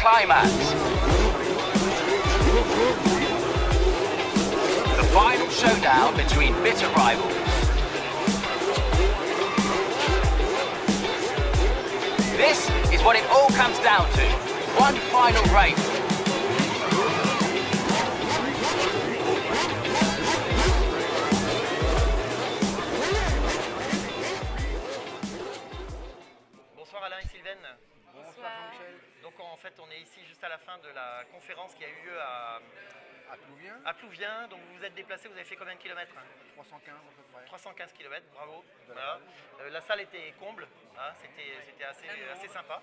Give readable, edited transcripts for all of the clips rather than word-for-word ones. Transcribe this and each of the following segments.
climax. The final showdown between bitter rivals. This is what it all comes down to. One final race. Bonsoir Alain et Sylvaine. Bonsoir Jean-Michel. Donc en fait on est ici juste à la fin de la conférence qui a eu lieu à Plouvien. Plouvien. Donc vous vous êtes déplacé, vous avez fait combien de kilomètres? 315 à peu près. 315 km, bravo. Voilà. La salle était comble, hein, c'était assez sympa.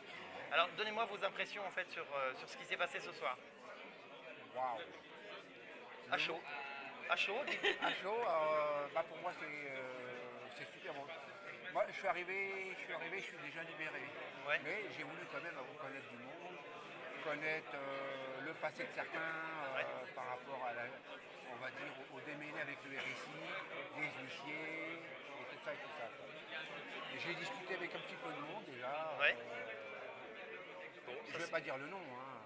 Alors donnez-moi vos impressions en fait sur ce qui s'est passé ce soir. Waouh. À chaud. À chaud, À chaud, pour moi c'est super bon. Moi je suis arrivé, je suis déjà libéré. Ouais. Mais j'ai voulu quand même connaître du monde, connaître le passé de certains par rapport à on va dire, au démêlé avec le RSI, les huissiers, et tout ça et tout ça. Et j'ai discuté avec un petit peu de monde déjà. Ouais. Je ne vais pas dire le nom. Hein.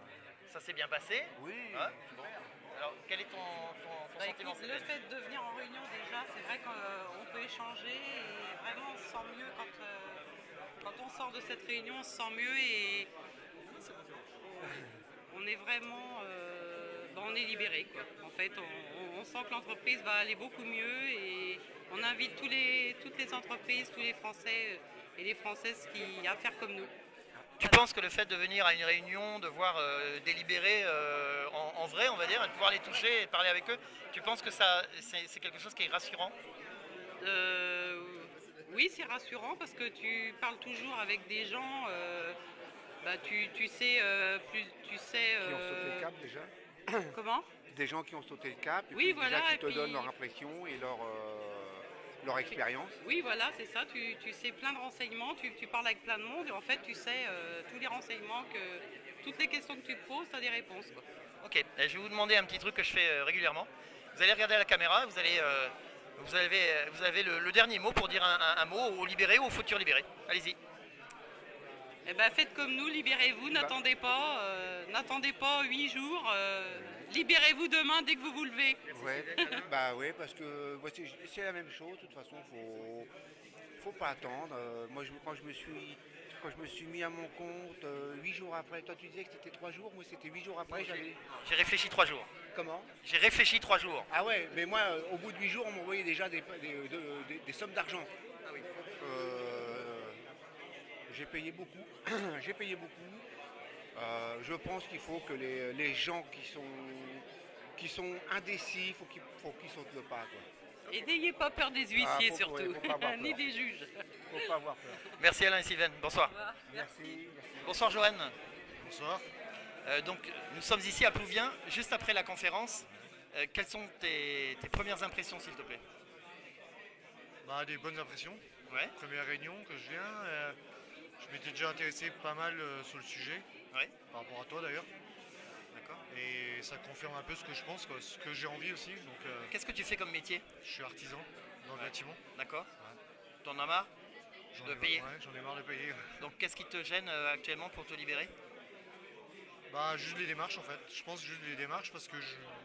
Ça s'est bien passé? Oui, hein? super. Alors quel est ton sentiment? Le fait de venir en réunion déjà, c'est vrai qu'on peut échanger et vraiment on se sent mieux quand on sort de cette réunion, on se sent mieux et on est vraiment on est libéré quoi. En fait, on sent que l'entreprise va aller beaucoup mieux et on invite toutes les entreprises, tous les Français et les Françaises à faire comme nous. Tu penses que le fait de venir à une réunion, de voir des libérés en vrai, on va dire, et de pouvoir les toucher et de parler avec eux, tu penses que c'est quelque chose qui est rassurant? Oui, c'est rassurant parce que tu parles toujours avec des gens, tu sais Qui ont sauté le cap déjà. Comment? Des gens qui ont sauté le cap, et oui, puis voilà, déjà qui et te puis donnent leur impression et leur expérience. Oui, voilà, c'est ça. Tu sais plein de renseignements, tu parles avec plein de monde et en fait, tu sais tous les renseignements, toutes les questions que tu te poses, tu as des réponses. Quoi. Ok, je vais vous demander un petit truc que je fais régulièrement. Vous allez regarder à la caméra, vous avez le dernier mot pour dire un mot aux libérés ou aux futurs libérés. Allez-y. Eh ben, faites comme nous, libérez-vous, n'attendez pas 8 jours, libérez-vous demain dès que vous vous levez. Ouais, oui, parce que c'est la même chose, de toute façon, faut pas attendre. Moi, quand je me suis mis à mon compte 8 jours après, toi tu disais que c'était 3 jours, moi c'était 8 jours après. J'ai réfléchi 3 jours. Comment? J'ai réfléchi 3 jours. Ah ouais, mais moi, au bout de 8 jours, on m'envoyait déjà des sommes d'argent. Ah oui. J'ai payé beaucoup. Je pense qu'il faut que les gens qui sont indécis, faut qu'ils sautent le pas. Quoi. Et n'ayez pas peur des huissiers surtout, faut pas avoir ni peur. des juges. Faut pas avoir peur. Merci Alain et Sylvaine, bonsoir. Merci. Bonsoir Johan. Bonsoir. Donc nous sommes ici à Plouvien, juste après la conférence. Quelles sont tes premières impressions s'il te plaît? Des bonnes impressions. Ouais. Première réunion que je viens. Je m'étais déjà intéressé pas mal sur le sujet, Ouais. par rapport à toi d'ailleurs. D'accord. Et ça confirme un peu ce que je pense, quoi, ce que j'ai envie aussi. Donc, Qu'est-ce que tu fais comme métier? je suis artisan dans le bâtiment. D'accord. T'en as marre de payer? J'en ai marre de payer. Donc qu'est-ce qui te gêne actuellement pour te libérer? Juste les démarches en fait. Je pense juste les démarches parce que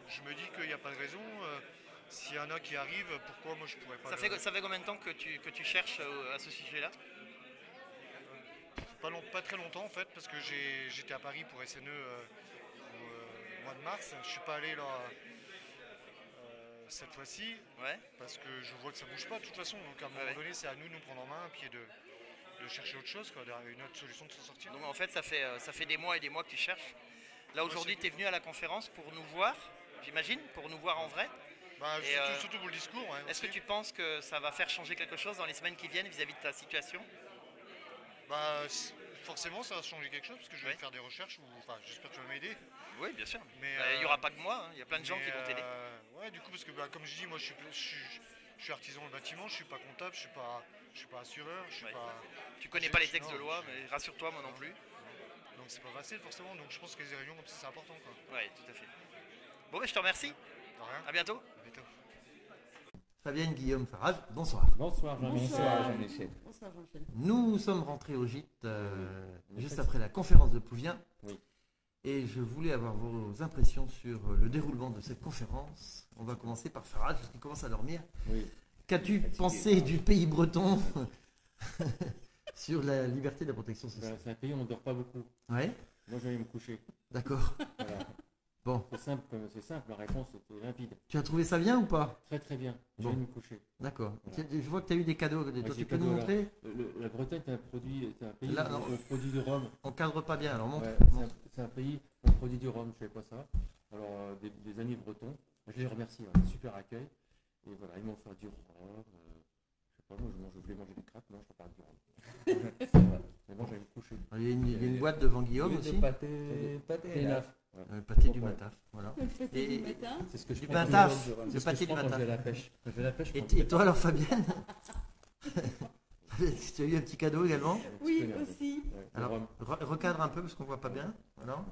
je me dis qu'il n'y a pas de raison. S'il y en a qui arrivent, pourquoi moi je pourrais pas Ça fait combien de temps que tu cherches à ce sujet-là? Pas très longtemps en fait, parce que j'étais à Paris pour SNE au mois de mars. Je suis pas allé là cette fois-ci, Ouais. parce que je vois que ça bouge pas de toute façon. Donc à un moment donné, c'est à nous de nous prendre en main et de chercher autre chose, quoi, une autre solution de s'en sortir. Donc en fait ça fait des mois et des mois que tu cherches. Là aujourd'hui tu es venu à la conférence pour nous voir, j'imagine, pour nous voir en vrai. Surtout pour le discours. Ouais, Est-ce que aussi. tu penses que ça va faire changer quelque chose dans les semaines qui viennent vis-à-vis de ta situation? Forcément ça va changer quelque chose parce que je vais Ouais. faire des recherches, j'espère que tu vas m'aider. Oui, bien sûr. Mais Il n'y aura pas que moi, hein. Il y a plein de gens qui vont t'aider. Ouais, du coup, parce que comme je dis, moi je suis artisan dans le bâtiment, je suis pas comptable, je suis pas assureur, je suis Ouais. pas. Tu connais pas les textes de loi, mais rassure-toi, moi non plus. Donc c'est pas facile forcément, donc je pense que les réunions comme ça c'est important, quoi. Oui, tout à fait. Bon, je te remercie. De rien. À bientôt. À bientôt. Fabienne Guillaume Farage, bonsoir. Bonsoir Jean-Michel. Bonsoir Jean-Michel. Nous sommes rentrés au gîte juste après la conférence de Plouvien. Oui. et je voulais avoir vos impressions sur le déroulement de cette conférence. On va commencer par Farage, parce qu'il commence à dormir. Oui. Qu'as-tu pensé du pays breton sur la liberté de la protection sociale? C'est un pays où on ne dort pas beaucoup. Ouais, Moi, je vais me coucher. d'accord. Voilà. Bon, C'est simple, la réponse était limpide. tu as trouvé ça bien ou pas? Très très bien. Je Bon. vais me coucher. D'accord. Voilà. Je vois que tu as eu des cadeaux. Toi, j'ai tu peux nous cadeau, montrer? La Bretagne est un pays Là, où non. on produit du rhum. On cadre pas bien, alors montre. Ouais, montre. c'est un pays où on produit du rhum, je ne savais pas ça. Alors, des amis bretons, je les remercie, super accueil. Et voilà, ils m'ont offert du rhum. Je sais pas, moi je voulais manger des crêpes, non, je préfère du rhum. Mais bon, j'allais me coucher. Il y a une boîte devant Guillaume aussi. Pâté là. Le pâté du matin. Voilà. Le pâté Et- du matin. C'est ce que je Du prends matin, quand le je- c'est ce que pâté je du prends quand matin. je vais à la pêche. Quand je vais à la pêche, je Et, prends et toi alors Fabienne? Tu as eu un petit cadeau également? un petit Oui, peu nerveux. aussi. Ouais, le Alors, rhum. recadre un peu parce qu'on voit pas bien. Voilà.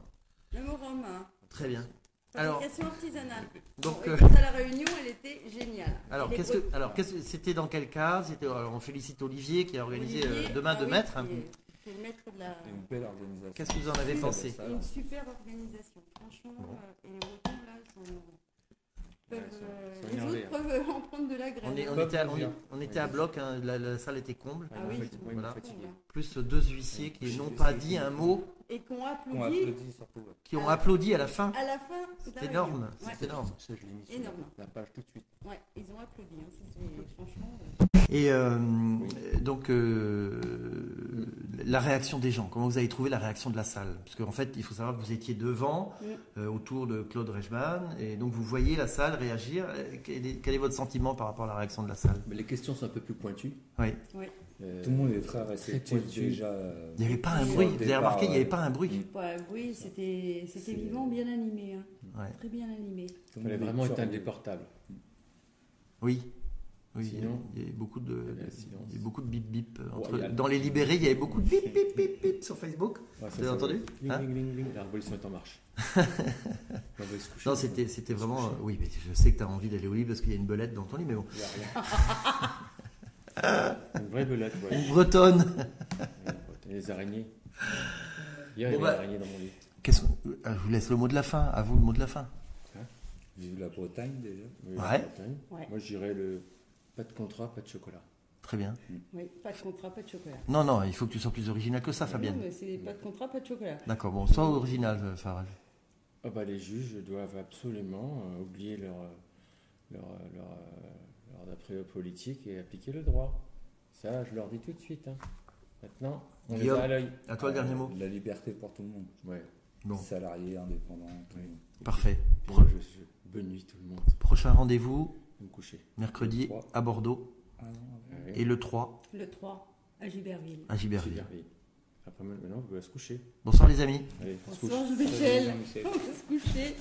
Le rhum. Très bien. Alors, Fabrication artisanale. donc, Et quant à la réunion, elle était géniale. alors, Et les c'était dans quel cas? Alors, on félicite Olivier qui a organisé Olivier, demain de oui, maître. qui est le maître de la... Une belle organisation. Qu'est-ce que vous en avez pensé? Une super organisation. Franchement, et les Bretons, là, peuvent, sont les énervés, autres peuvent en prendre de la graine. On était à bloc, hein, la salle était comble. Ah oui. Ils m'ont Voilà. fatigué. Plus deux huissiers qui n'ont pas dit un mot, Et qu'on On applaudit applaudit surtout. Ouais. qui ont applaudi à la fin. à la fin. de la C'est énorme, réunion. Ouais. c'est énorme. Ça, je l'ai mis sur Énorme. la page tout de suite. Ouais, ils ont applaudi. Hein. C'est franchement. Et donc, la réaction des gens, comment vous avez trouvé la réaction de la salle? Parce qu'en fait, il faut savoir que vous étiez devant, autour de Claude Reichmann, et donc vous voyez la salle réagir. Quel est votre sentiment par rapport à la réaction de la salle? Mais les questions sont un peu plus pointues. Oui. Tout le monde est très réceptif pointu. déjà. Il n'y avait pas un Sur bruit. le Vous avez départ, remarqué, il n'y avait ouais. pas un bruit. Ouais, oui, c'était vivant, bien animé. Hein. Ouais. Très bien animé. Tout Il le fallait monde est vraiment éteindre curieux. les portables. Oui. Oui, Sinon, il y avait beaucoup de, il y avait un silence. il y avait beaucoup de bip bip. Royal. Dans les libérés, il y avait beaucoup de bip bip bip bip sur Facebook. Ouais, ça, Vous avez entendu? Ling, Hein? ling, ling, ling. La révolution est en marche. On va se coucher. Non, c'était vraiment. Oui, mais je sais que tu as envie d'aller au lit parce qu'il y a une belette dans ton lit, mais bon. Il y a rien. Une vraie belette, ouais. Une bretonne. Et les araignées. Hier, il y Bon, avait bah, une araignée dans mon lit. Je vous laisse le mot de la fin. À vous le mot de la fin. Vive la Bretagne déjà. Oui, Ouais. la Bretagne. Ouais. Moi, je dirais le pas de contrat, pas de chocolat. Très bien. Oui, pas de contrat, pas de chocolat. Non, non, il faut que tu sois plus original que ça, Non, Fabienne. mais c'est pas de contrat, pas de chocolat. D'accord, bon, sois original, Farage. Ah bah, les juges doivent absolument oublier leur d'après politique et appliquer le droit. Ça, je leur dis tout de suite. Hein. Maintenant, on les Guillaume. a à l'œil. À toi le dernier mot. La liberté pour tout le monde. Ouais. Bon, Salariés, indépendants, tout le monde. parfait. Puis moi, bonne nuit tout le monde. Prochain rendez-vous, Je vais me coucher. mercredi Le 3. à Bordeaux Ah non, Ouais. et le 3 Le 3, à Giberville. à Giberville. Giberville. Après, maintenant, on va se coucher. Bonsoir les amis. Allez, on se Bonsoir, couche. Michel. Michel. On va se coucher.